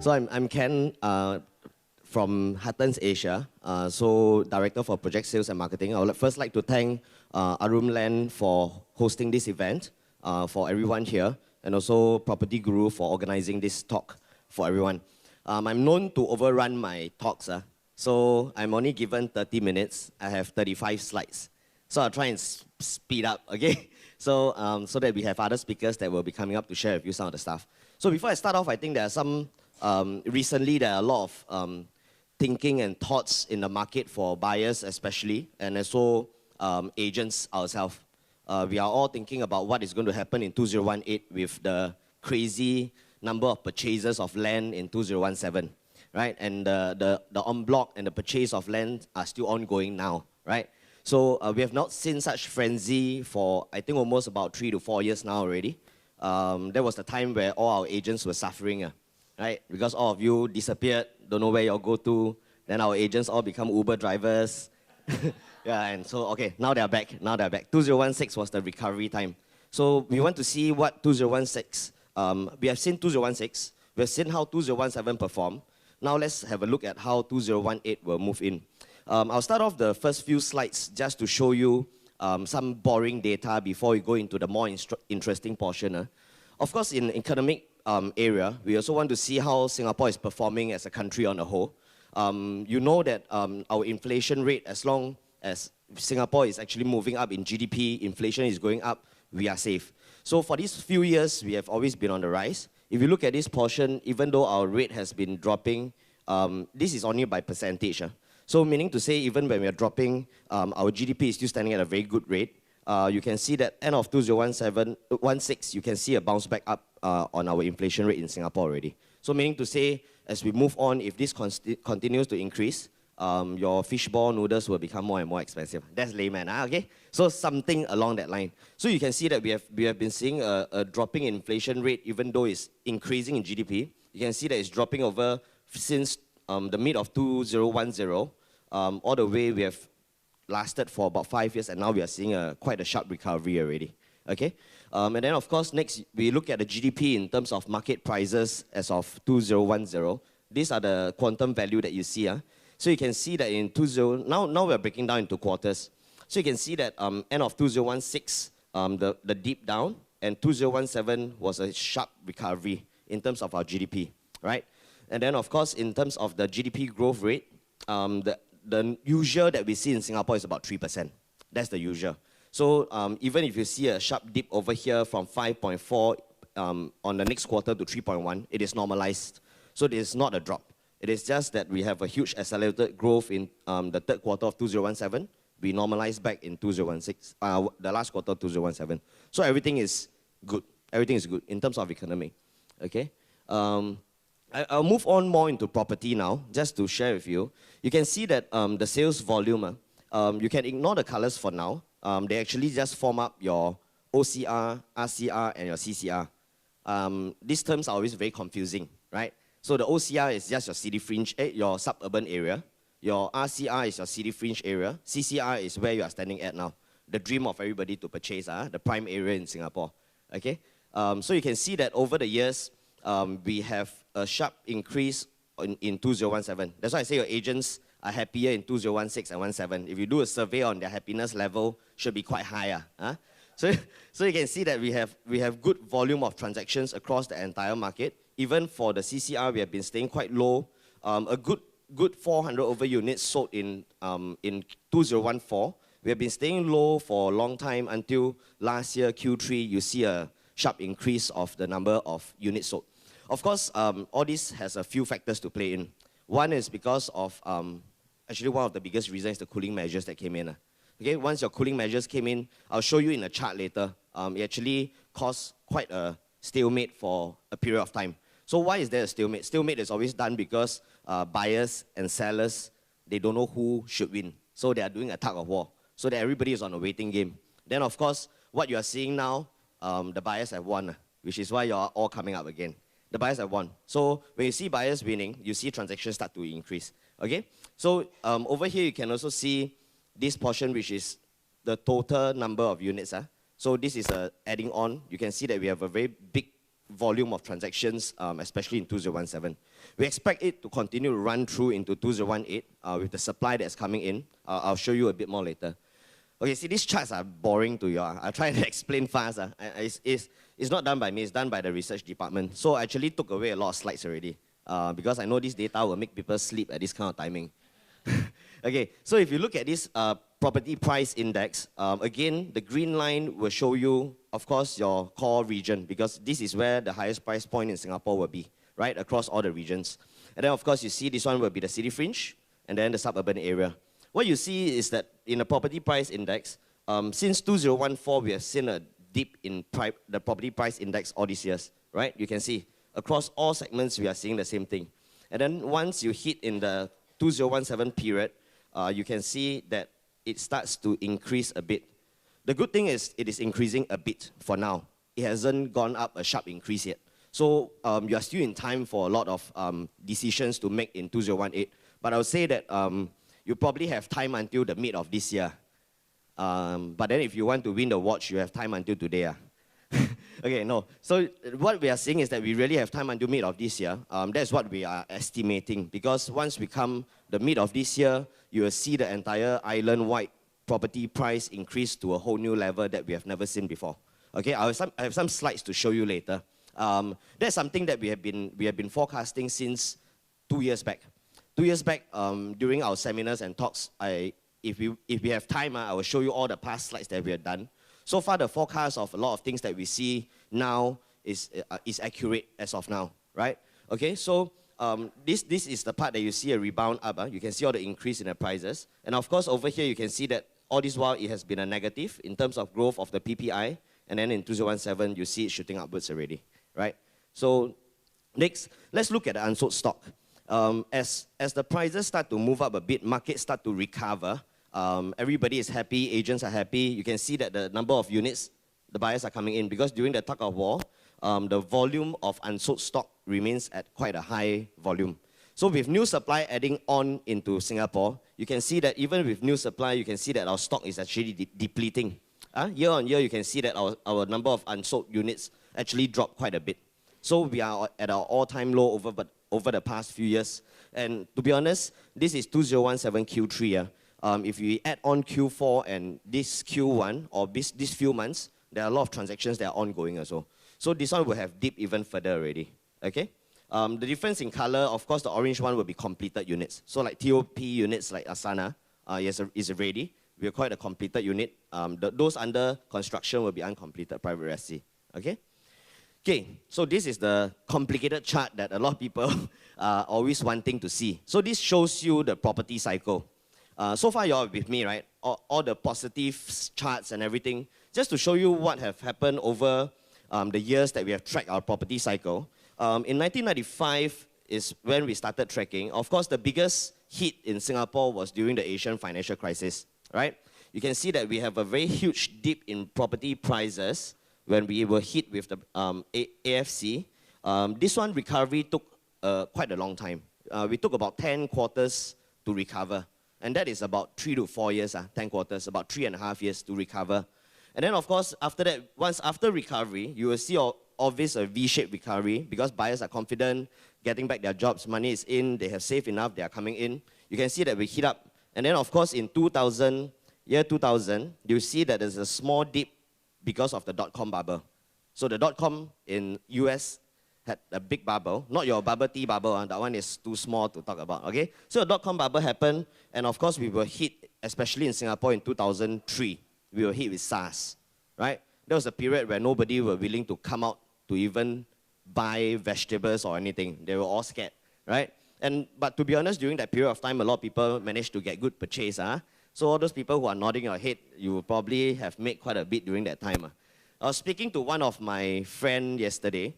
So I'm Ken from Hattons Asia, so Director for Project Sales and Marketing. I would first like to thank Arum Land for hosting this event for everyone here, and also Property Guru for organizing this talk for everyone. I'm known to overrun my talks, so I'm only given 30 minutes. I have 35 slides. So I'll try and speed up, okay? So that we have other speakers that will be coming up to share with you some of the stuff. So before I start off, I think there are some, recently there are a lot of thinking and thoughts in the market for buyers especially, and also agents ourselves. We are all thinking about what is going to happen in 2018 with the crazy number of purchases of land in 2017, right? And the en bloc and the purchase of land are still ongoing now, right? So we have not seen such frenzy for, I think, almost about 3 to 4 years now already. There was the time where all our agents were suffering, right? Because all of you disappeared, don't know where you'll go to. Then our agents all become Uber drivers. Yeah, and so, okay, now they're back. 2016 was the recovery time. So we want to see what 2016, we have seen 2016, we have seen how 2017 performed. Now let's have a look at how 2018 will move in. I'll start off the first few slides just to show you some boring data before we go into the more interesting portion. Of course, in economic area, we also want to see how Singapore is performing as a country on the whole. You know that our inflation rate, as long as Singapore is actually moving up in GDP, inflation is going up, we are safe. So for these few years, we have always been on the rise. If you look at this portion, even though our rate has been dropping, this is only by percentage. So meaning to say, even when we are dropping, our GDP is still standing at a very good rate. You can see that end of 2016, you can see a bounce back up on our inflation rate in Singapore already. So meaning to say, as we move on, if this continues to increase, your fishball noodles will become more and more expensive. That's layman, okay? So something along that line. So you can see that we have been seeing a dropping inflation rate, even though it's increasing in GDP. You can see that it's dropping over since the mid of 2010, all the way we have lasted for about 5 years, and now we are seeing quite a sharp recovery already. Okay, and then of course next we look at the GDP in terms of market prices as of 2010. These are the quantum value that you see. So you can see that in now we're breaking down into quarters. So you can see that end of 2016, the deep down, and 2017 was a sharp recovery in terms of our GDP, right? And then of course in terms of the GDP growth rate, the usual that we see in Singapore is about 3%. That's the usual. So even if you see a sharp dip over here from 5.4 on the next quarter to 3.1, it is normalized. So it is not a drop. It is just that we have a huge accelerated growth in the third quarter of 2017. We normalized back in 2016, the last quarter of 2017. So everything is good. Everything is good in terms of economy. Okay. I'll move on more into property now, just to share with you. You can see that the sales volume, you can ignore the colors for now. They actually just form up your OCR, RCR, and your CCR. These terms are always very confusing, right? So the OCR is just your city fringe, your suburban area. Your RCR is your city fringe area. CCR is where you are standing at now. The dream of everybody to purchase, the prime area in Singapore. Okay? So you can see that over the years, we have a sharp increase in 2017. That's why I say your agents are happier in 2016 and 17. If you do a survey on their happiness level, should be quite higher. So you can see that we have good volume of transactions across the entire market. Even for the CCR, we have been staying quite low. A good 400 over units sold in 2014. We have been staying low for a long time until last year, Q3, you see a sharp increase of the number of units sold. Of course, all this has a few factors to play in. One is because of, actually one of the biggest reasons is the cooling measures that came in. Okay, once your cooling measures came in, I'll show you in a chart later, it actually caused quite a stalemate for a period of time. So why is there a stalemate? Stalemate is always done because buyers and sellers, they don't know who should win. So they are doing a tug of war. So that everybody is on a waiting game. Then of course, what you are seeing now, the buyers have won, which is why you are all coming up again. The buyers have won. So when you see buyers winning, you see transactions start to increase. Okay? So over here, you can also see this portion, which is the total number of units. So this is adding on. You can see that we have a very big volume of transactions, especially in 2017. We expect it to continue to run through into 2018 with the supply that's coming in. I'll show you a bit more later. Okay, see, these charts are boring to you. I'll try to explain fast. It's not done by me, it's done by the research department. So I actually took away a lot of slides already because I know this data will make people sleep at this kind of timing. Okay, so if you look at this property price index, again, the green line will show you, of course, your core region, because this is where the highest price point in Singapore will be, right, across all the regions. And then, of course, you see this one will be the city fringe, and then the suburban area. What you see is that in the property price index, since 2014, we have seen a dip in the property price index all these years, right? You can see, across all segments, we are seeing the same thing. And then once you hit in the 2017 period, you can see that it starts to increase a bit. The good thing is it is increasing a bit for now. It hasn't gone up a sharp increase yet. So you are still in time for a lot of decisions to make in 2018. But I would say that you probably have time until the mid of this year. But then if you want to win the watch, you have time until today. Okay, no. So what we are saying is that we really have time until mid of this year. That's what we are estimating. Because once we come the mid of this year, you will see the entire island-wide property price increase to a whole new level that we have never seen before. Okay, I have some slides to show you later. That's something that we have been forecasting since 2 years back. 2 years back, during our seminars and talks, if we have time, I will show you all the past slides that we have done. So far, the forecast of a lot of things that we see now is accurate as of now, right? Okay, so this is the part that you see a rebound up. You can see all the increase in the prices. And of course, over here, you can see that all this while, it has been a negative in terms of growth of the PPI. And then in 2017, you see it shooting upwards already, right? So next, let's look at the unsold stock. As the prices start to move up a bit, markets start to recover, everybody is happy, agents are happy. You can see that the number of units, the buyers are coming in, because during the tug of war, the volume of unsold stock remains at quite a high volume. So with new supply adding on into Singapore, you can see that even with new supply, you can see that our stock is actually depleting. Year on year, you can see that our number of unsold units actually dropped quite a bit. So we are at our all-time low over the past few years. And to be honest, this is 2017 Q3. If you add on Q4 and this Q1, or these few months, there are a lot of transactions that are ongoing also. So this one will have dipped even further already, okay? The difference in color, of course, the orange one will be completed units. So like TOP units like Asana is ready. We'll call it a completed unit. Those under construction will be uncompleted private resi, okay? Okay, so this is the complicated chart that a lot of people are always wanting to see. So this shows you the property cycle. So far you're with me, right? All the positive charts and everything, just to show you what have happened over the years that we have tracked our property cycle. In 1995 is when we started tracking. Of course, the biggest hit in Singapore was during the Asian financial crisis, right? You can see that we have a very huge dip in property prices when we were hit with the AFC. This one recovery took quite a long time. We took about 10 quarters to recover. And that is about 3 to 4 years, 10 quarters, about 3.5 years to recover. And then, of course, after that, once after recovery, you will see obvious a V-shaped recovery because buyers are confident, getting back their jobs, money is in, they have saved enough, they are coming in. You can see that we hit up. And then, of course, in year 2000, you see that there's a small dip because of the dot-com bubble. So the dot-com in US had a big bubble, not your bubble tea bubble, that one is too small to talk about, okay? So the dot-com bubble happened, and of course we were hit, especially in Singapore in 2003, we were hit with SARS, right? That was a period where nobody were willing to come out to even buy vegetables or anything. They were all scared, right? But to be honest, during that period of time, a lot of people managed to get good purchase. So all those people who are nodding your head, you probably have made quite a bit during that time. I was speaking to one of my friends yesterday.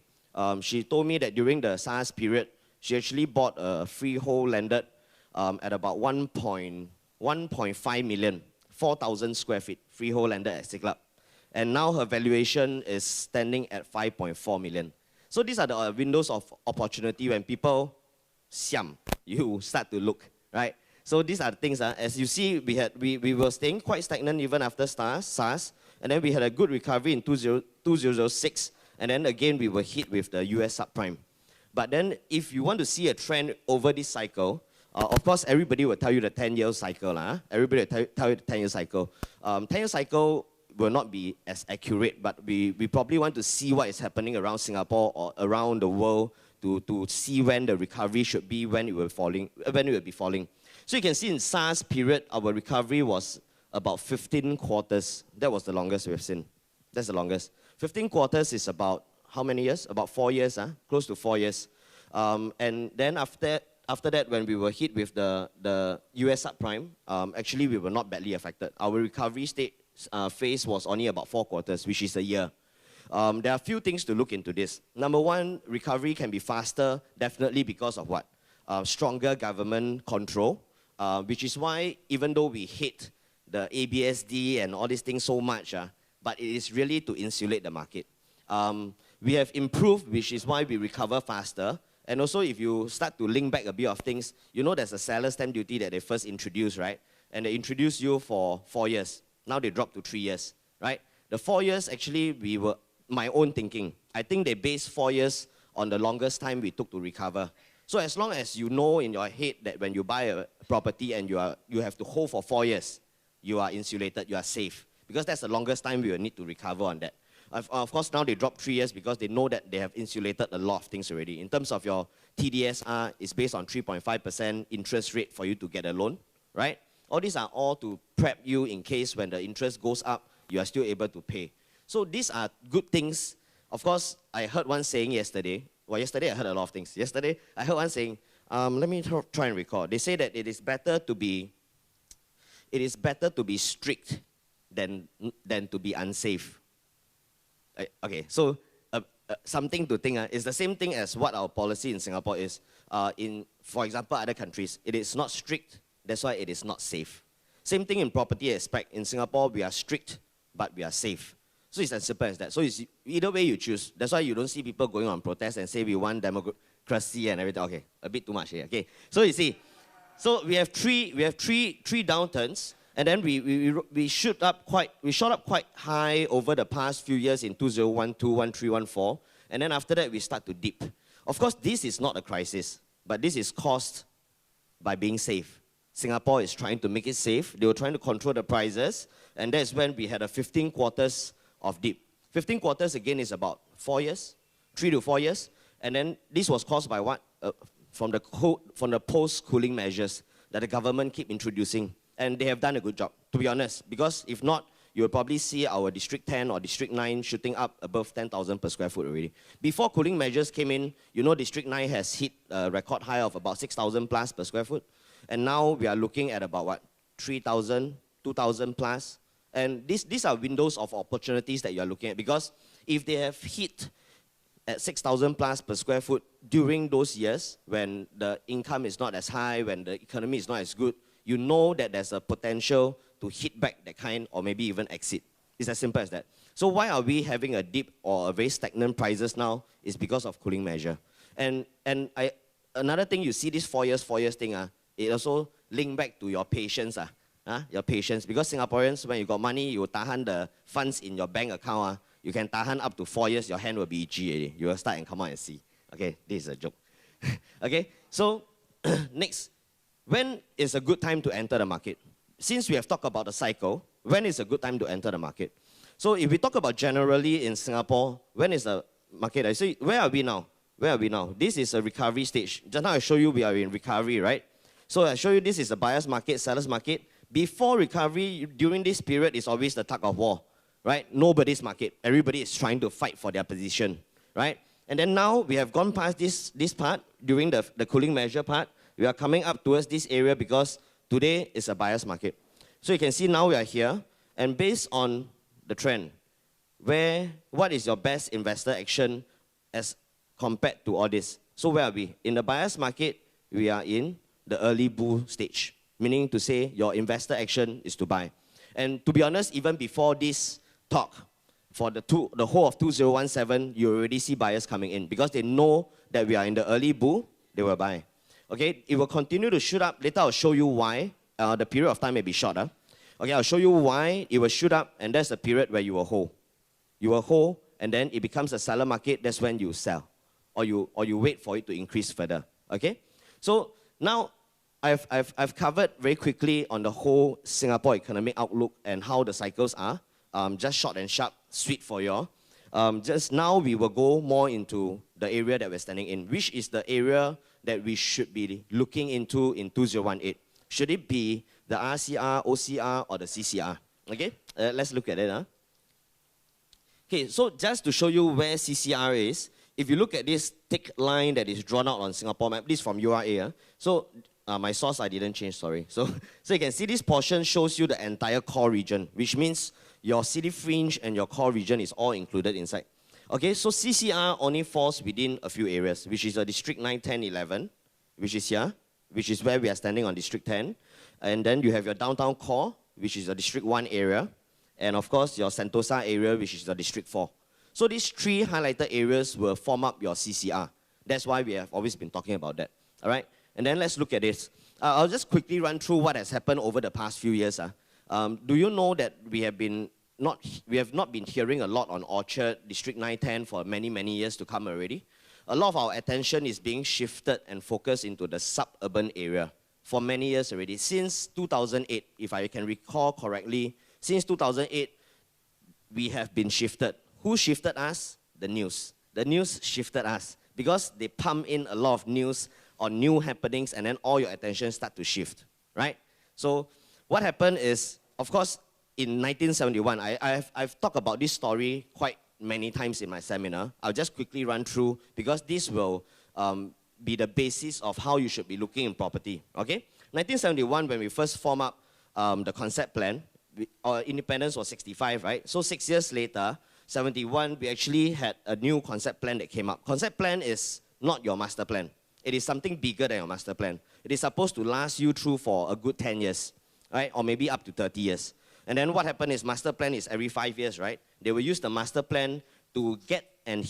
She told me that during the SARS period, she actually bought a freehold landed at about 1.5 million, 4,000 square feet, freehold landed at Siglap. And now her valuation is standing at 5.4 million. So these are the windows of opportunity when people siam, you start to look, right? So these are the things, as you see, we were staying quite stagnant even after SARS, and then we had a good recovery in 2006. And then again, we were hit with the US subprime. But then if you want to see a trend over this cycle, of course, everybody will tell you the 10-year cycle. Everybody will tell you the 10-year cycle. 10-year cycle will not be as accurate, but we probably want to see what is happening around Singapore or around the world to see when the recovery should be, when it will be falling. So you can see in SARS period, our recovery was about 15 quarters. That was the longest we've seen. That's the longest. 15 quarters is about how many years? About 4 years, close to 4 years. And then after that, when we were hit with the US subprime, actually we were not badly affected. Our recovery phase was only about 4 quarters, which is a year. There are a few things to look into this. Number one, recovery can be faster, definitely because of what? Stronger government control, which is why even though we hate the ABSD and all these things so much, but it is really to insulate the market. We have improved, which is why we recover faster. And also, if you start to link back a bit of things, you know there's a seller stamp duty that they first introduced, right? And they introduced you for 4 years. Now they dropped to 3 years, right? The 4 years, actually, we were my own thinking. I think they based 4 years on the longest time we took to recover. So as long as you know in your head that when you buy a property and you have to hold for 4 years, you are insulated, you are safe. Because that's the longest time we will need to recover on that. Of course, now they dropped 3 years because they know that they have insulated a lot of things already. In terms of your TDSR, it's based on 3.5% interest rate for you to get a loan, right? All these are all to prep you in case when the interest goes up, you are still able to pay. So these are good things. Of course, I heard one saying yesterday. Well, yesterday I heard a lot of things. Yesterday, I heard one saying, let me try and recall. They say that it is better to be strict than to be unsafe. Okay, so something to think. It's the same thing as what our policy in Singapore is. For example, other countries, it is not strict. That's why it is not safe. Same thing in property aspect. In Singapore, we are strict, but we are safe. So it's as simple as that. So it's either way you choose. That's why you don't see people going on protest and say we want democracy and everything. Okay, a bit too much here. Okay, so you see, so we have three downturns, and then we shot up quite high over the past few years in 2012, 13, 14, and then after that we start to dip. Of course, this is not a crisis, but this is caused by being safe. Singapore is trying to make it safe. They were trying to control the prices, and that's when we had a 15 quarters of dip. 15 quarters again is about 4 years, 3 to 4 years, and then this was caused by what? From the post-cooling measures that the government keep introducing, and they have done a good job, to be honest, because if not, you will probably see our District 10 or District 9 shooting up above 10,000 per square foot already. Before cooling measures came in, you know District 9 has hit a record high of about 6,000 plus per square foot, and now we are looking at about what? 3,000, 2,000 plus. And these are windows of opportunities that you are looking at, because if they have hit at 6,000 plus per square foot during those years when the income is not as high, when the economy is not as good, you know that there's a potential to hit back that kind or maybe even exit. It's as simple as that. So why are we having a dip or a very stagnant prices now? Is because of cooling measure. And another thing, you see this 4 years thing, it also link back to your patience. Your patience, because Singaporeans, when you got money, you tahan the funds in your bank account. You can tahan up to 4 years, your hand will be itchy already. You will start and come out and see. Okay, this is a joke. Okay, so next, when is a good time to enter the market? Since we have talked about the cycle, when is a good time to enter the market? So if we talk about generally in Singapore, when is the market? I say, where are we now? Where are we now? This is a recovery stage. Just now I show you we are in recovery, right? So I show you this is a buyer's market, seller's market. Before recovery, during this period, is always the tug of war, right? Nobody's market. Everybody is trying to fight for their position, right? And then now we have gone past this part, during the cooling measure part. We are coming up towards this area because today is a buyer's market. So you can see now we are here, and based on the trend, what is your best investor action as compared to all this? So where are we? In the buyer's market, we are in the early bull stage. Meaning to say your investor action is to buy. And to be honest, even before this talk, for the whole of 2017, you already see buyers coming in because they know that we are in the early bull, they will buy. Okay, it will continue to shoot up. Later I'll show you why. The period of time may be shorter. Okay, I'll show you why it will shoot up, and that's the period where you will hold. You will hold, and then it becomes a seller market, that's when you sell. Or you wait for it to increase further. Okay? So now I've covered very quickly on the whole Singapore economic outlook and how the cycles are. Just short and sharp, sweet for you all. Just now we will go more into the area that we're standing in, which is the area that we should be looking into in 2018. Should it be the RCR, OCR, or the CCR? Okay, let's look at it. Okay, so just to show you where CCR is, if you look at this thick line that is drawn out on Singapore map, this is from URA. So my source I didn't change, sorry. So you can see this portion shows you the entire core region, which means your city fringe and your core region is all included inside. Okay, so CCR only falls within a few areas, which is a District 9, 10, 11, which is here, which is where we are standing on District 10. And then you have your downtown core, which is a District 1 area. And of course, your Sentosa area, which is the District 4. So these three highlighted areas will form up your CCR. That's why we have always been talking about that. All right? And then let's look at this. I'll just quickly run through what has happened over the past few years. Do you know that we have not been hearing a lot on Orchard, District 9, 10 for many, many years to come already? A lot of our attention is being shifted and focused into the suburban area for many years already. Since 2008, if I can recall correctly, since 2008, we have been shifted. Who shifted us? The news. The news shifted us because they pump in a lot of news on new happenings and then all your attention start to shift, right? So what happened is, of course, in 1971, I've talked about this story quite many times in my seminar. I'll just quickly run through because this will be the basis of how you should be looking in property, okay? 1971, when we first formed up the concept plan, our independence was 65, right? So 6 years later, 71, we actually had a new concept plan that came up. Concept plan is not your master plan. It is something bigger than your master plan. It is supposed to last you through for a good 10 years, right? Or maybe up to 30 years. And then what happened is master plan is every 5 years, right? They will use the master plan to get and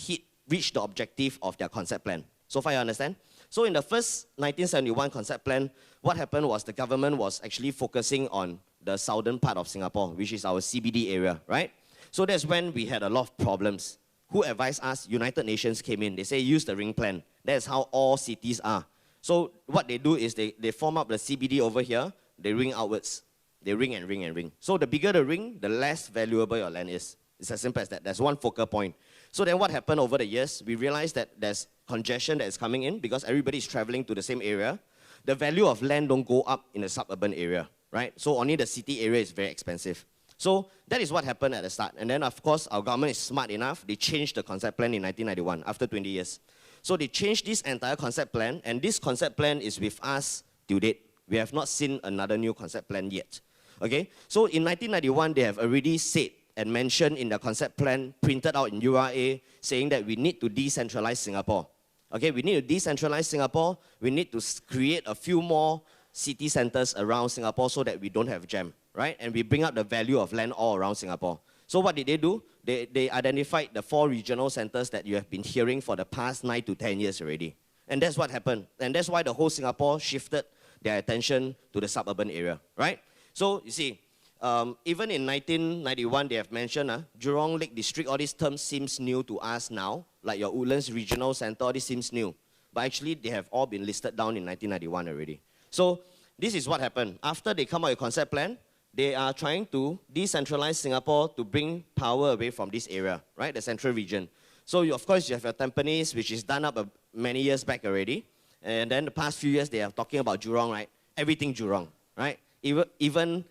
reach the objective of their concept plan. So far you understand? So in the first 1971 concept plan, what happened was the government was actually focusing on the southern part of Singapore, which is our CBD area, right? So that's when we had a lot of problems. Who advised us? United Nations came in. They say use the ring plan. That's how all cities are. So what they do is they form up the CBD over here. They ring outwards. They ring and ring and ring. So the bigger the ring, the less valuable your land is. It's as simple as that. There's one focal point. So then what happened over the years? We realized that there's congestion that is coming in because everybody is traveling to the same area. The value of land don't go up in the suburban area, right? So only the city area is very expensive. So that is what happened at the start. And then, of course, our government is smart enough. They changed the concept plan in 1991, after 20 years. So they changed this entire concept plan, and this concept plan is with us till date. We have not seen another new concept plan yet. Okay? So in 1991, they have already said and mentioned in the concept plan, printed out in URA, saying that we need to decentralize Singapore. Okay? We need to decentralize Singapore. We need to create a few more city centers around Singapore so that we don't have jam. Right? And we bring up the value of land all around Singapore. So what did they do? They identified the 4 regional centers that you have been hearing for the past 9 to 10 years already. And that's what happened. And that's why the whole Singapore shifted their attention to the suburban area. Right? So you see, even in 1991, they have mentioned Jurong Lake District, all these terms seems new to us now. Like your Woodlands Regional Center, all this seems new. But actually, they have all been listed down in 1991 already. So this is what happened. After they come out with a concept plan, they are trying to decentralize Singapore to bring power away from this area, right? The central region. So of course you have your Tampines, which is done up many years back already. And then the past few years they are talking about Jurong, right? Everything Jurong, right? Even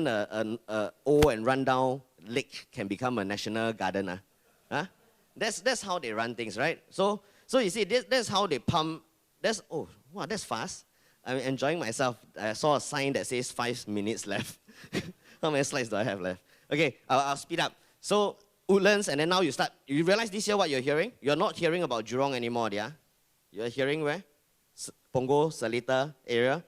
a old and rundown lake can become a national garden. Huh? That's how they run things, right? So you see, that's how they pump. That's fast. I'm enjoying myself. I saw a sign that says 5 minutes left. How many slides do I have left? Okay, I'll speed up. So Woodlands, and then now you realize this year what you're hearing? You're not hearing about Jurong anymore, yeah? You're hearing where? Punggol, Seletar area.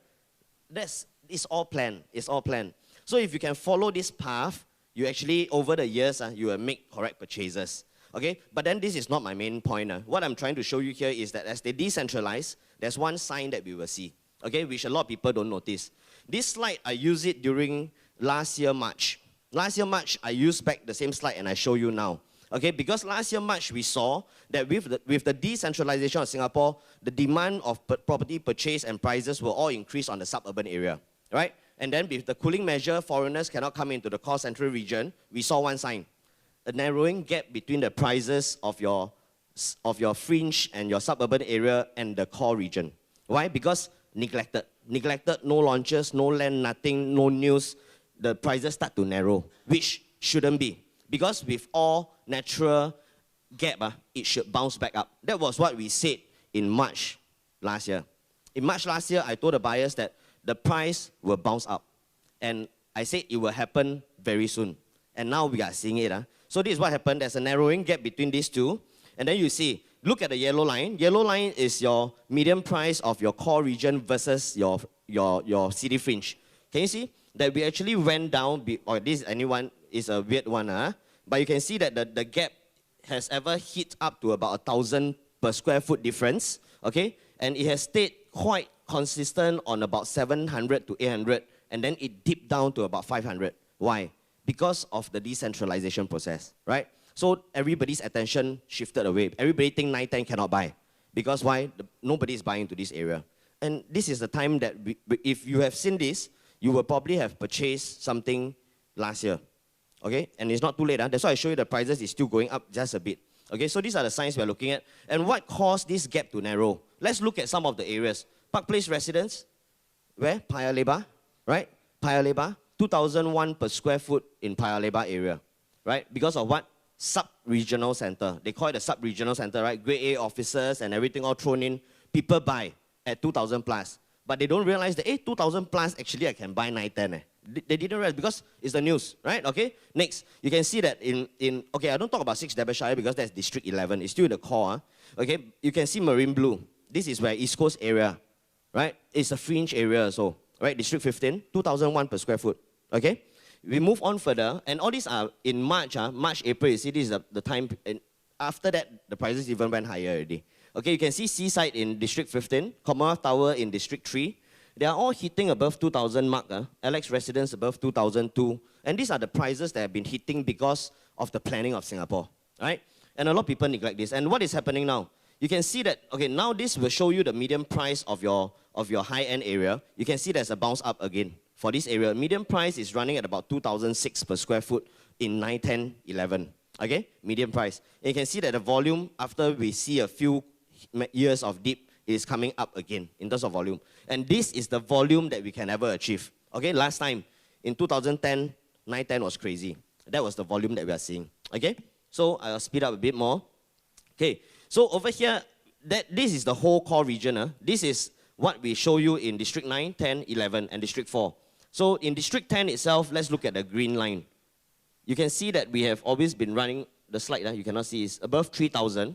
It's all planned. It's all planned. So if you can follow this path, you actually, over the years, you will make correct purchases. Okay, but then this is not my main point. What I'm trying to show you here is that as they decentralize, there's one sign that we will see. Okay, which a lot of people don't notice. This slide, I used it during last year, March. Last year, March, I used back the same slide and I show you now. Okay, because last year March we saw that with the decentralization of Singapore, the demand of property purchase and prices will all increase on the suburban area, right? And then with the cooling measure, foreigners cannot come into the core central region. We saw one sign, a narrowing gap between the prices of your fringe and your suburban area and the core region. Why? Because neglected, no launches, no land, nothing, no news. The prices start to narrow, which shouldn't be. Because with all natural gap, it should bounce back up. That was what we said in March last year. In March last year, I told the buyers that the price will bounce up. And I said it will happen very soon. And now we are seeing it. So this is what happened. There's a narrowing gap between these two. And then you see, look at the yellow line. Yellow line is your median price of your core region versus your city fringe. Can you see that we actually went down, or this anyone is a weird one, but you can see that the gap has ever hit up to about 1,000 per square foot difference, okay? And it has stayed quite consistent on about 700 to 800, and then it dipped down to about 500. Why? Because of the decentralization process, right? So everybody's attention shifted away. Everybody think 910 cannot buy. Because why? Nobody is buying into this area. And this is the time that, if you have seen this, you will probably have purchased something last year. Okay? And it's not too late. That's why I show you the prices is still going up just a bit. Okay? So these are the signs we're looking at. And what caused this gap to narrow? Let's look at some of the areas. Park Place Residence. Where? Paya Lebar. Right? Paya Lebar. 2,001 per square foot in Paya Lebar area. Right? Because of what? Sub-regional center. They call it a sub-regional center, right? Grade A officers and everything all thrown in. People buy at 2,000 plus. But they don't realize that, 2,000 plus, actually I can buy 910. They didn't realize because it's the news, right? Okay, next, you can see that okay, I don't talk about 6 Derbyshire because that's District 11. It's still in the core. Okay, you can see Marine Blue. This is where East Coast area, right? It's a fringe area so, right? District 15, 2,001 per square foot, okay? We move on further, and all these are in March, March, April, you see this is the time, and after that, the prices even went higher already. Okay, you can see Seaside in District 15, Commonwealth Tower in District 3. They are all hitting above 2,000 mark. Alex Residence above 2,002. And these are the prices that have been hitting because of the planning of Singapore, right? And a lot of people neglect this. And what is happening now? You can see that, okay, now this will show you the median price of your high-end area. You can see there's a bounce up again. For this area, median price is running at about 2,006 per square foot in 9, 10, 11. Okay, median price. And you can see that the volume, after we see a few years of dip, is coming up again in terms of volume. And this is the volume that we can ever achieve. Okay, last time, in 2010, 910 was crazy. That was the volume that we are seeing. Okay, so I'll speed up a bit more. Okay, so over here, this is the whole core region. This is what we show you in District 9, 10, 11, and District 4. So in District 10 itself, let's look at the green line. You can see that we have always been running, the slide you cannot see, is above 3,000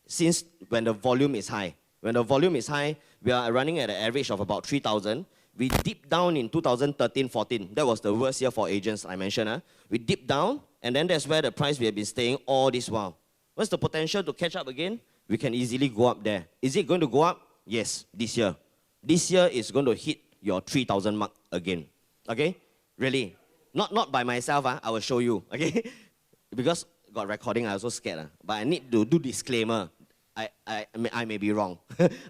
since when the volume is high. When the volume is high, we are running at an average of about 3,000. We dipped down in 2013-14. That was the worst year for agents, I mentioned. We dipped down, and then that's where the price we have been staying all this while. What's the potential to catch up again? We can easily go up there. Is it going to go up? Yes, this year. This year is going to hit your 3,000 mark again. Okay? Really. Not by myself, I will show you. Okay? Because got recording, I also scared. But I need to do disclaimer. I may be wrong.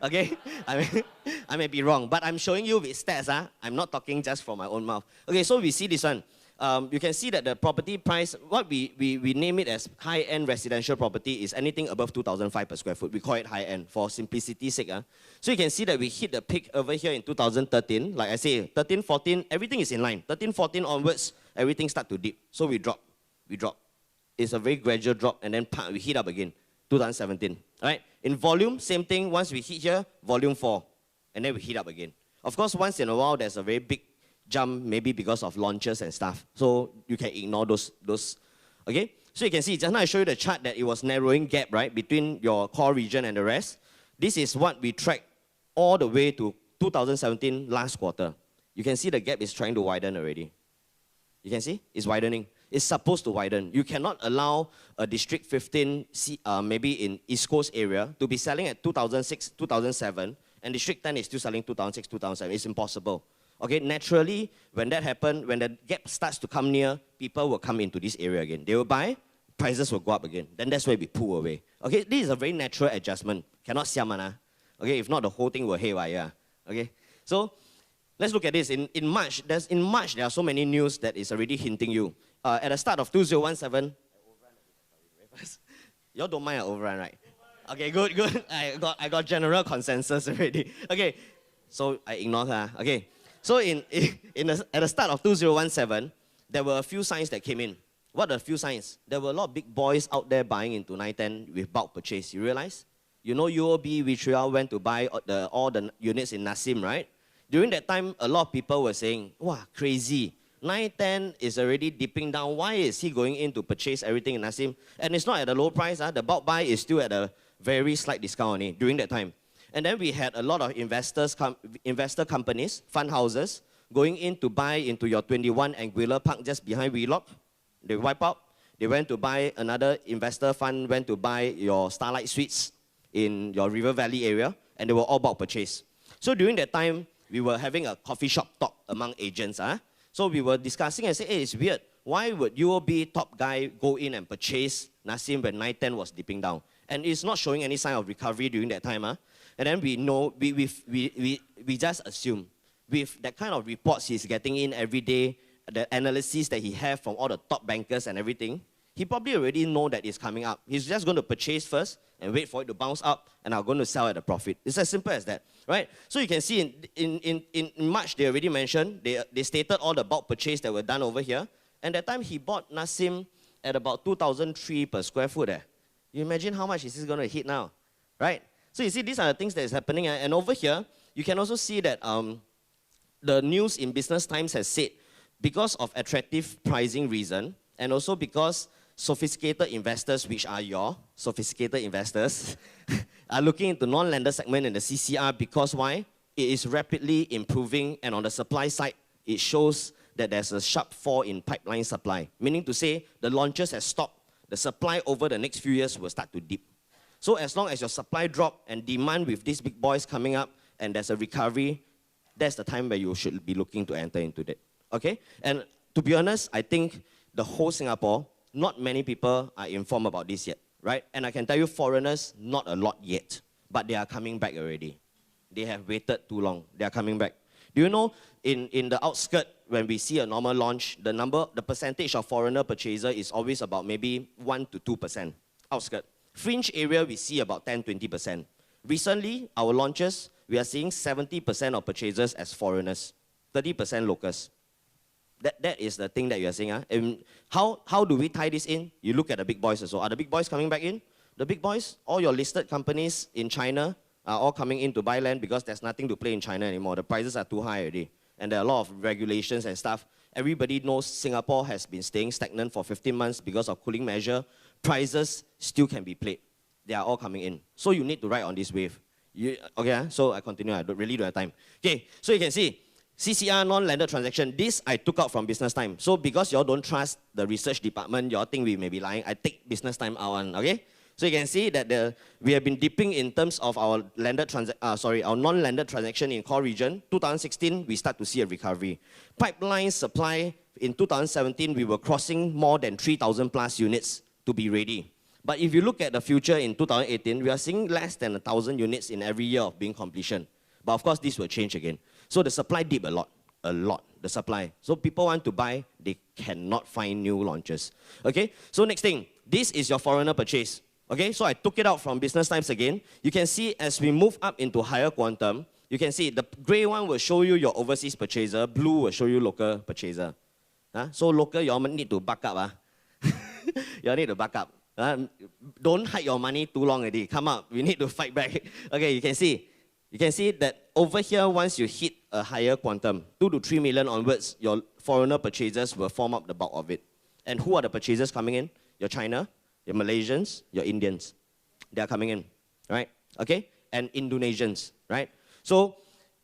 Okay? I may be wrong. But I'm showing you with stats. I'm not talking just from my own mouth. Okay, so we see this one. You can see that the property price, what we name it as high-end residential property is anything above 2,005 per square foot. We call it high-end for simplicity's sake. So you can see that we hit the peak over here in 2013. Like I say, 13, 14, everything is in line. 13, 14 onwards, everything start to dip. So we drop. It's a very gradual drop, and then we hit up again. 2017, right? In volume, same thing. Once we hit here, volume 4, and then we hit up again. Of course, once in a while, there's a very big jump, maybe because of launches and stuff. So you can ignore those. Okay? So you can see, just now I showed you the chart that it was narrowing gap, right, between your core region and the rest. This is what we track all the way to 2017 last quarter. You can see the gap is trying to widen already. You can see? It's widening. It's supposed to widen. You cannot allow a District 15, maybe in East Coast area, to be selling at 2006, 2007, and District 10 is still selling 2006, 2007. It's impossible. Okay, naturally, when that happens, when the gap starts to come near, people will come into this area again. They will buy, prices will go up again. Then that's where we pull away. Okay, this is a very natural adjustment. Cannot siam. Okay, if not the whole thing will haywire. Okay, so let's look at this. In March, there are so many news that is already hinting you. At the start of 2017, you all don't mind an overrun, right? Okay, good. I got general consensus already. Okay, so I ignore her. Okay, so at the start of 2017, there were a few signs that came in. What are the few signs? There were a lot of big boys out there buying into 910 with bulk purchase. You realize? You know UOB, Vitriol went to buy all the units in Nassim, right? During that time, a lot of people were saying, wow, crazy. 910 is already dipping down. Why is he going in to purchase everything in Nassim? And it's not at a low price. The bulk buy is still at a very slight discount during that time. And then we had a lot of investor companies, fund houses, going in to buy into your 21 Anguilla Park just behind Wheelock. They wipe out. They went to buy another investor fund, went to buy your Starlight Suites in your River Valley area, and they were all bulk purchase. So during that time, we were having a coffee shop talk among agents. So we were discussing and saying, hey, it's weird. Why would UOB top guy go in and purchase Nassim when 910 was dipping down? And it's not showing any sign of recovery during that time. And then we know, we just assume, with that kind of reports he's getting in every day, the analysis that he has from all the top bankers and everything, he probably already know that it's coming up. He's just going to purchase first and wait for it to bounce up, and are going to sell at a profit. It's as simple as that, right? So you can see in March, they already mentioned, they stated all the bulk purchase that were done over here, and that time he bought Nassim at about 2,003 per square foot. You imagine how much is this going to hit now, right? So you see, these are the things that is happening, and over here, you can also see that the news in Business Times has said, because of attractive pricing reason, and also because sophisticated investors, which are your sophisticated investors, are looking into non-lender segment in the CCR because why? It is rapidly improving, and on the supply side, it shows that there's a sharp fall in pipeline supply, meaning to say the launches have stopped. The supply over the next few years will start to dip. So as long as your supply drop and demand with these big boys coming up and there's a recovery, that's the time where you should be looking to enter into that. Okay? And to be honest, I think the whole Singapore, not many people are informed about this yet, right? And I can tell you foreigners, not a lot yet, but they are coming back already. They have waited too long. They are coming back. Do you know, in the outskirt, when we see a normal launch, the percentage of foreigner purchaser is always about maybe 1 to 2%. Outskirt. Fringe area, we see about 10-20%. Recently, our launches, we are seeing 70% of purchasers as foreigners, 30% locals. That is the thing that you are seeing. And how do we tie this in? You look at the big boys as well. Are the big boys coming back in? The big boys, all your listed companies in China are all coming in to buy land because there's nothing to play in China anymore. The prices are too high already. And there are a lot of regulations and stuff. Everybody knows Singapore has been staying stagnant for 15 months because of cooling measure. Prices still can be played. They are all coming in. So you need to ride on this wave. Okay, so I continue. I really don't have time. Okay, so you can see, CCR non-landed transaction, this I took out from Business Time. So because y'all don't trust the research department, y'all think we may be lying, I take Business Time out, okay? So you can see that we have been dipping in terms of our our non-landed transaction in core region. 2016, we start to see a recovery. Pipeline supply, in 2017, we were crossing more than 3,000 plus units to be ready. But if you look at the future in 2018, we are seeing less than 1,000 units in every year of being completion. But of course, this will change again. So the supply dipped a lot, the supply. So people want to buy, they cannot find new launches. Okay, so next thing, this is your foreigner purchase. Okay, so I took it out from Business Times again. You can see as we move up into higher quantum, you can see the gray one will show you your overseas purchaser, blue will show you local purchaser. So local, you all need to back up. You all need to back up. Don't hide your money too long already. Come up, we need to fight back. Okay, you can see that over here, once you hit a higher quantum, 2 to 3 million onwards, your foreigner purchasers will form up the bulk of it. And who are the purchasers coming in? Your China, your Malaysians, your Indians. They are coming in, right? Okay? And Indonesians, right? So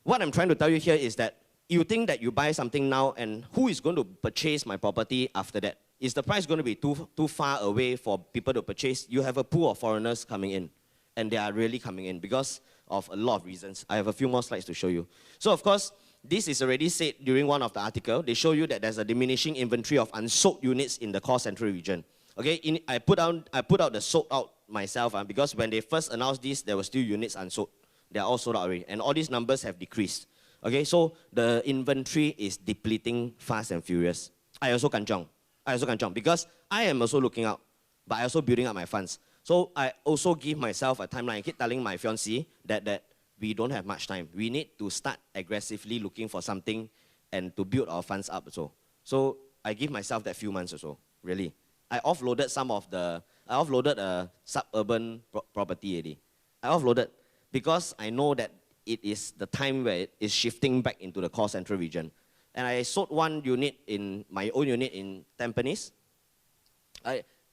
what I'm trying to tell you here is that you think that you buy something now and who is going to purchase my property after that? Is the price going to be too far away for people to purchase? You have a pool of foreigners coming in, and they are really coming in because of a lot of reasons. I have a few more slides to show you. So of course, this is already said during one of the articles. They show you that there's a diminishing inventory of unsold units in the core central region. Okay, I put out the sold out myself because when they first announced this, there were still units unsold. They are all sold out already, and all these numbers have decreased. Okay, so the inventory is depleting fast and furious. I also kanchong because I am also looking out, but I also building up my funds. So I also give myself a timeline. I keep telling my fiancée that we don't have much time. We need to start aggressively looking for something and to build our funds up also. So I give myself that few months also, really. I offloaded a suburban property already. I offloaded because I know that it is the time where it is shifting back into the core central region. And I sold one unit in my own unit in Tampines.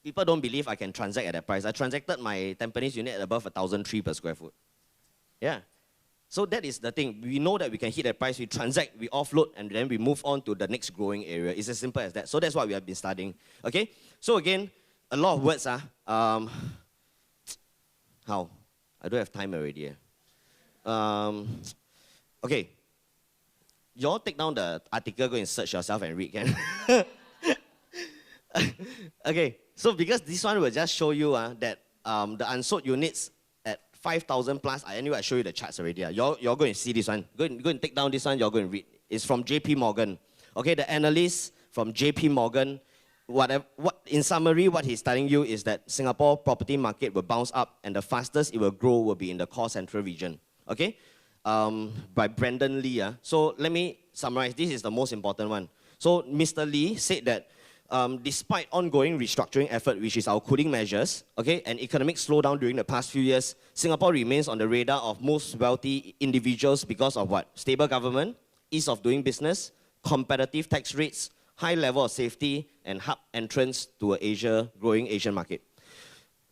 People don't believe I can transact at that price. I transacted my Tampines unit at above 1,003 per square foot. Yeah. So that is the thing. We know that we can hit that price, we transact, we offload, and then we move on to the next growing area. It's as simple as that. So that's what we have been studying. Okay? So again, a lot of words. How? I don't have time already. Okay. You all take down the article, go and search yourself and read, can? Okay. So because this one will just show you that the unsold units at 5,000 plus, anyway, I show you the charts already. You're going to see this one. Go and take down this one, you're going to read. It's from JP Morgan. Okay, the analyst from JP Morgan, in summary, what he's telling you is that Singapore property market will bounce up and the fastest it will grow will be in the core central region. Okay, by Brandon Lee. So let me summarize. This is the most important one. So Mr. Lee said that despite ongoing restructuring effort, which is our cooling measures, okay, and economic slowdown during the past few years, Singapore remains on the radar of most wealthy individuals because of what? Stable government, ease of doing business, competitive tax rates, high level of safety, and hub entrance to a growing Asian market.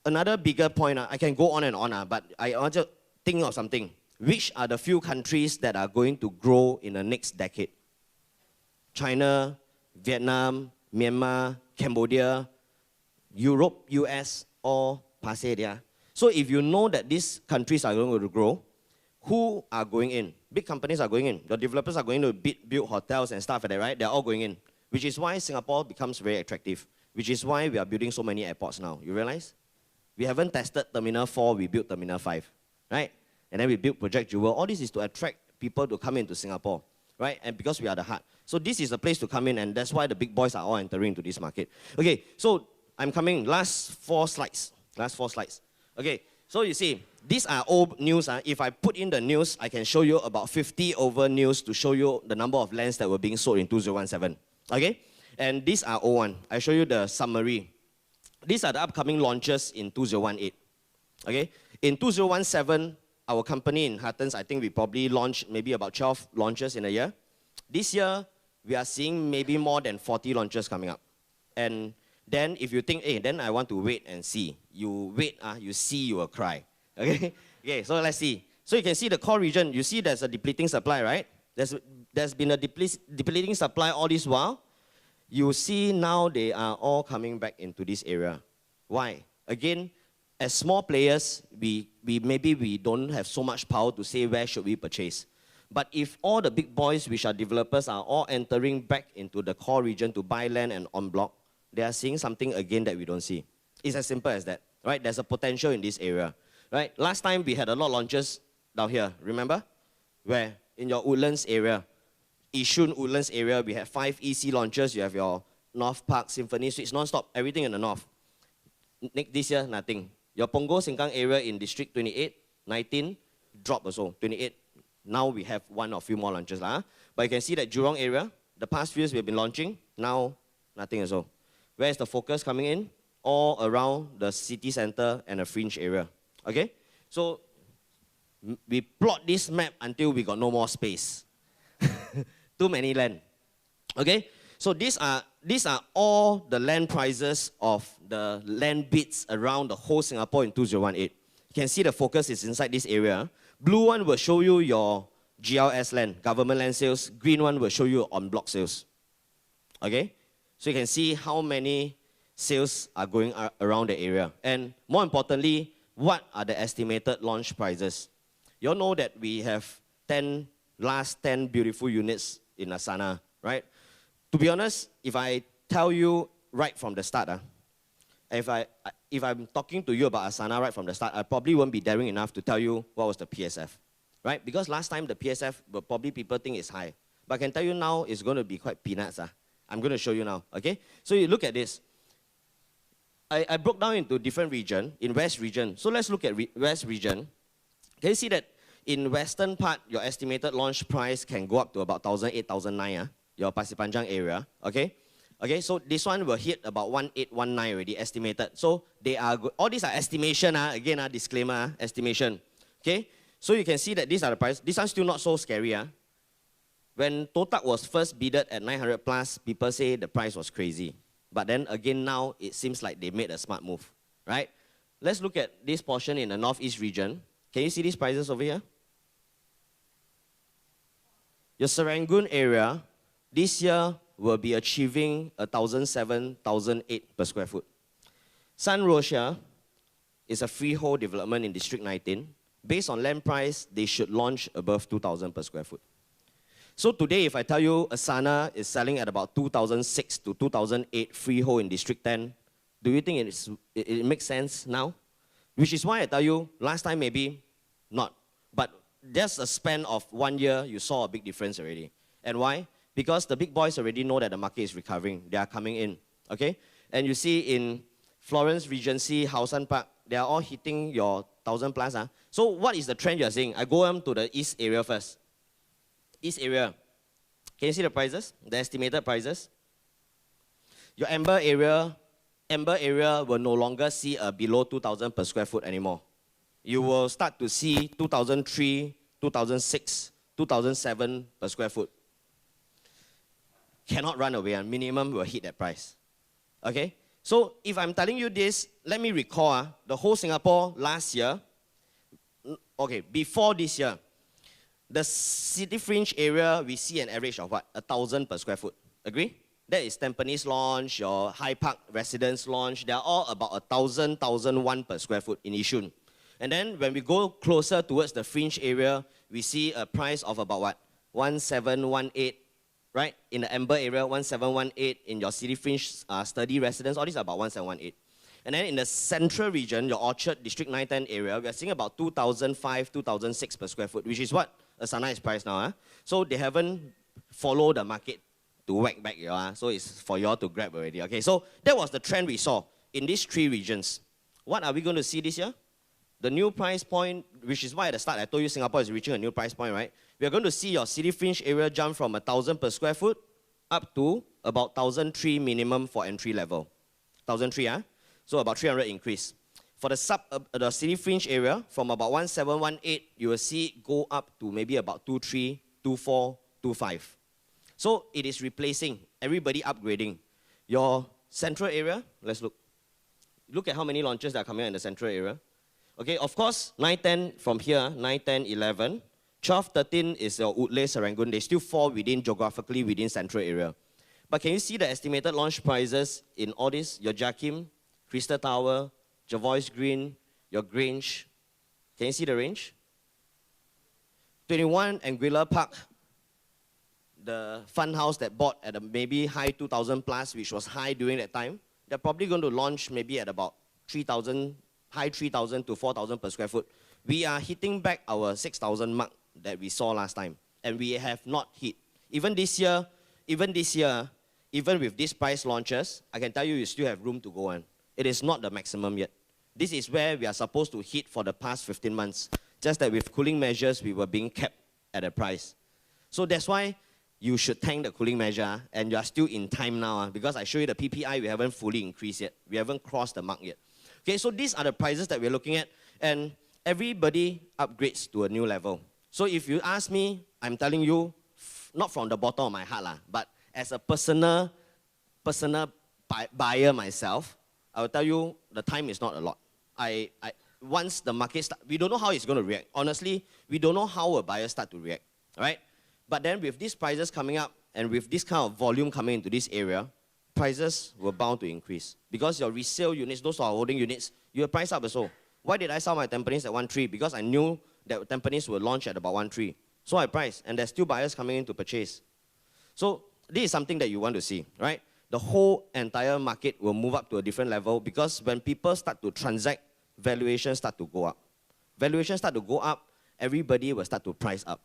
Another bigger point, I can go on and on, but I want to think of something. Which are the few countries that are going to grow in the next decade? China, Vietnam, Myanmar, Cambodia, Europe, US, or Pacific. So if you know that these countries are going to grow, who are going in? Big companies are going in. The developers are going to build hotels and stuff like that, right? They're all going in. Which is why Singapore becomes very attractive. Which is why we are building so many airports now. You realize? We haven't tested Terminal 4, we built Terminal 5, right? And then we built Project Jewel. All this is to attract people to come into Singapore, right? And because we are the heart. So this is a place to come in, and that's why the big boys are all entering into this market. Okay, so I'm coming. Last four slides. Okay, so you see, these are old news. If I put in the news, I can show you about 50 over news to show you the number of lands that were being sold in 2017. Okay, and these are old one. I show you the summary. These are the upcoming launches in 2018. Okay, in 2017, our company in Hattons, I think we probably launched maybe about 12 launches in a year. This year, we are seeing maybe more than 40 launches coming up. And then if you think, hey, then I want to wait and see. You wait, you see, you will cry. Okay? Okay, so let's see. So you can see the core region. You see there's a depleting supply, right? There's been a depleting supply all this while. You see now they are all coming back into this area. Why? Again, as small players, maybe we don't have so much power to say where should we purchase. But if all the big boys, which are developers, are all entering back into the core region to buy land and en bloc, they are seeing something again that we don't see. It's as simple as that, right? There's a potential in this area, right? Last time we had a lot of launches down here, remember? Where? In your Woodlands area, Yishun Woodlands area, we had 5 EC launches. You have your North Park, Symphony Suites, non-stop, everything in the north. This year, nothing. Your Punggol Sengkang area in District 28, 19, drop also, 28. Now we have one or few more launches. But you can see that Jurong area, the past few years we have been launching, now nothing also. Where is the focus coming in? All around the city center and the fringe area. Okay? So we plot this map until we got no more space. Too many land. Okay? So these are all the land prices of the land bids around the whole Singapore in 2018. You can see the focus is inside this area. Blue one will show you your GLS land, government land sales. Green one will show you en bloc sales. Okay? So you can see how many sales are going around the area. And more importantly, what are the estimated launch prices? You all know that we have last 10 beautiful units in Asana, right? To be honest, if I tell you right from the start, If I'm talking to you about Asana right from the start, I probably won't be daring enough to tell you what was the PSF, right? Because last time the PSF, probably people think it's high. But I can tell you now it's going to be quite peanuts. I'm going to show you now, okay? So you look at this. I broke down into different region, in West region. So let's look at West region. Can you see that in Western part, your estimated launch price can go up to about 1,008, 1,009, your Pasir Panjang area, okay? Okay, so this one will hit about 1,819 already, estimated. So they are good. All these are estimation, again, disclaimer, estimation, okay? So you can see that these are the price. This one's still not so scary. When Totak was first bidded at 900 plus, people say the price was crazy. But then again now, it seems like they made a smart move, right? Let's look at this portion in the Northeast region. Can you see these prices over here? Your Serangoon area, this year will be achieving 1,007, 1,008 per square foot. San Rosia is a freehold development in District 19. Based on land price, they should launch above 2,000 per square foot. So today, if I tell you Asana is selling at about 2006 to 2008 freehold in District 10, do you think it makes sense now? Which is why I tell you, last time maybe not. But just a span of 1 year, you saw a big difference already. And why? Because the big boys already know that the market is recovering. They are coming in, okay? And you see in Florence, Regency, Hausan Park, they are all hitting your 1,000 plus. So what is the trend you are seeing? I go to the east area first. East area. Can you see the prices? The estimated prices? Your Amber area will no longer see a below 2,000 per square foot anymore. You will start to see 2003, 2006, 2007 per square foot. Cannot run away, minimum will hit that price. Okay? So if I'm telling you this, let me recall the whole Singapore last year, okay, before this year, the city fringe area, we see an average of what? 1,000 per square foot. Agree? That is Tampines launch, your High Park residence launch. They are all about 1,000, 1,001 per square foot in Yishun. And then when we go closer towards the fringe area, we see a price of about what? 1,718, right? In the Amber area, 1,718. In your city fringe study residence, all these are about 1,718. And then in the central region, your Orchard, District 910 area, we are seeing about 2,005, 2,006 per square foot, which is what Asana is priced now. So they haven't followed the market to whack back you. So it's for you all to grab already. Okay, so that was the trend we saw in these three regions. What are we going to see this year? The new price point, which is why at the start I told you Singapore is reaching a new price point, right? We are going to see your city fringe area jump from 1,000 per square foot up to about 1,003 minimum for entry level. 1,003, so about 300 increase. For the city fringe area, from about 1,718, you will see it go up to maybe about 2,3, 2,4, 2,5. So it is replacing, everybody upgrading. Your central area, let's look. Look at how many launches that are coming out in the central area. Okay, of course, 9, 10 from here, 9, 10, 11. 12, 13 is your Woodley, Serangoon. They still fall geographically within central area. But can you see the estimated launch prices in all this? Your Jakim, Crystal Tower, Jervois Green, your Grange. Can you see the range? 21 Anguilla Park, the fund house that bought at a maybe high 2,000 plus, which was high during that time. They're probably going to launch maybe at about 3,000, high 3,000 to 4,000 per square foot. We are hitting back our 6,000 mark that we saw last time, and we have not hit. Even this year, even with these price launches, I can tell you still have room to go on. It is not the maximum yet. This is where we are supposed to hit for the past 15 months. Just that with cooling measures, we were being kept at a price. So that's why you should thank the cooling measure, and you are still in time now, because I show you the PPI, we haven't fully increased yet. We haven't crossed the mark yet. Okay, so these are the prices that we're looking at, and everybody upgrades to a new level. So if you ask me, I'm telling you, not from the bottom of my heart, but as a personal buyer myself, I will tell you the time is not a lot. Once the market starts, we don't know how it's going to react. Honestly, we don't know how a buyer start to react, right? But then with these prices coming up and with this kind of volume coming into this area, prices were bound to increase. Because your resale units, those who are holding units, you will price up also. Why did I sell my Tampines at 1.3? Because I knew that Tampines will launch at about 1.3. So I priced, and there's still buyers coming in to purchase. So this is something that you want to see, right? the whole entire market will move up to a different level, because when people start to transact, valuations start to go up. Valuations start to go up, everybody will start to price up.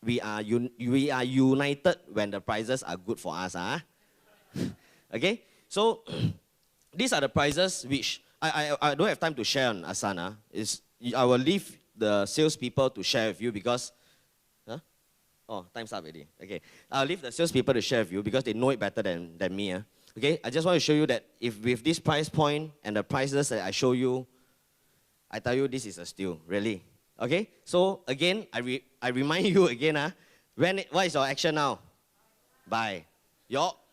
We are united when the prices are good for us. Okay? So, these are the prices which I don't have time to share on Asana. I will leave the salespeople to share with you because, oh, time's up already. Okay, I'll leave the salespeople to share with you because they know it better than me. Okay, I just want to show you that if with this price point and the prices that I show you, I tell you this is a steal, really. Okay, so again, I remind you again, what is your action now? Buy.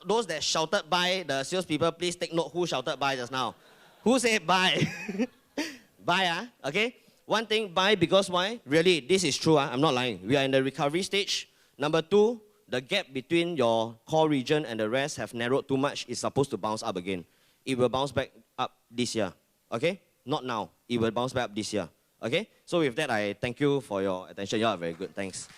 Those that shouted buy, the salespeople, please take note who shouted buy just now. Who said buy? Buy, okay? One thing, buy because why? Really, this is true, I'm not lying. We are in the recovery stage. Number two, the gap between your core region and the rest have narrowed too much. It's supposed to bounce up again. It will bounce back up this year, okay? Not now, it will bounce back up this year, okay? So with that, I thank you for your attention. You are very good, thanks.